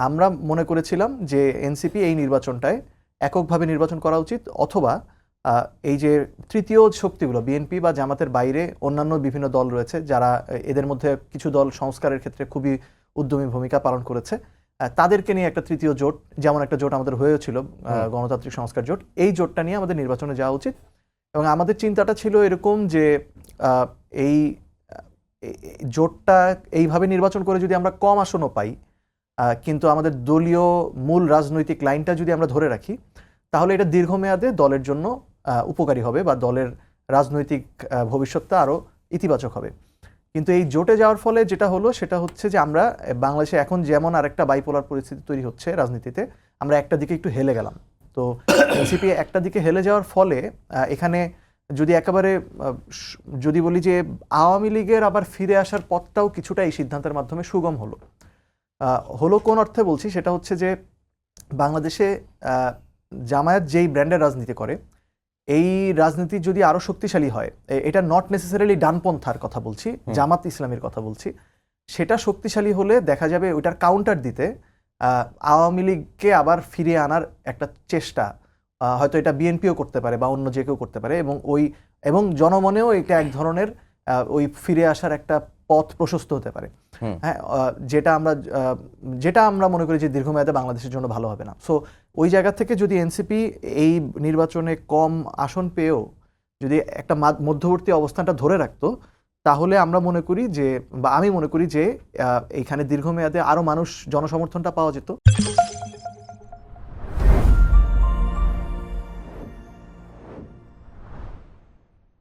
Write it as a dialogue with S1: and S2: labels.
S1: আমরা মনে করেছিলাম যে এনসিপি এই নির্বাচনটায় এককভাবে নির্বাচন করা উচিত, অথবা এই যে তৃতীয় শক্তিগুলো বিএনপি বা জামাতের বাইরে অন্যান্য বিভিন্ন দল রয়েছে যারা এদের মধ্যে কিছু দল সংস্কারের ক্ষেত্রে খুবই উদ্যমী ভূমিকা পালন করেছে, তাদেরকে নিয়ে একটা তৃতীয় জোট, যেমন একটা জোট আমাদের হয়েছিল গণতান্ত্রিক সংস্কার জোট, এই জোটটা নিয়ে আমাদের নির্বাচনে যাওয়া উচিত। এবং আমাদের চিন্তাটা ছিল এরকম যে এই জোটটা এইভাবে নির্বাচন করে যদি আমরা কম আসনও পাই, কিন্তু আমাদের দলীয় মূল রাজনৈতিক লাইনটা যদি আমরা ধরে রাখি, তাহলে এটা দীর্ঘমেয়াদে দলের জন্য উপকারী হবে বা দলের রাজনৈতিক ভবিষ্যৎটা আরও ইতিবাচক হবে। কিন্তু এই জোটে যাওয়ার ফলে যেটা হলো সেটা হচ্ছে যে আমরা বাংলাদেশে এখন যেমন আরেকটা বাইপোলার পরিস্থিতি তৈরি হচ্ছে রাজনীতিতে, আমরা একটা দিকে একটু হেলে গেলাম। তো এনসিপি একটা দিকে হেলে যাওয়ার ফলে এখানে যদি একেবারে যদি বলি যে আওয়ামী লীগের আবার ফিরে আসার পথটাও কিছুটা এই সিদ্ধান্তের মাধ্যমে সুগম হলো কোন অর্থে বলছি, সেটা হচ্ছে যে বাংলাদেশে জামায়াত যেই ব্র্যান্ডের রাজনীতি করে, এই রাজনীতি যদি আরো শক্তিশালী হয়, এটা নট নেসেসারিলি ডানপন্থার কথা বলছি, জামাত ইসলামের কথা বলছি, সেটা শক্তিশালী হলে দেখা যাবে ওইটার কাউন্টার দিতে আওয়ামী লীগকে আবার ফিরিয়ে আনার একটা চেষ্টা হয়তো এটা বিএনপিও করতে পারে বা অন্য যে কেউ করতে পারে, এবং জনমনেও এটা এক ধরনের ওই ফিরে আসার একটা পথ প্রশস্ত হতে পারে। হ্যাঁ, যেটা আমরা মনে করি যে দীর্ঘমেয়াদে বাংলাদেশের জন্য ভালো হবে না। সো ওই জায়গা থেকে যদি এনসিপি এই নির্বাচনে কম আসন পেয়েও যদি একটা মধ্যবর্তী অবস্থানটা ধরে রাখতো, তাহলে আমরা মনে করি যে, বা আমি মনে করি যে এইখানে দীর্ঘমেয়াদে আরো মানুষ জনসমর্থনটা পাওয়া যেত।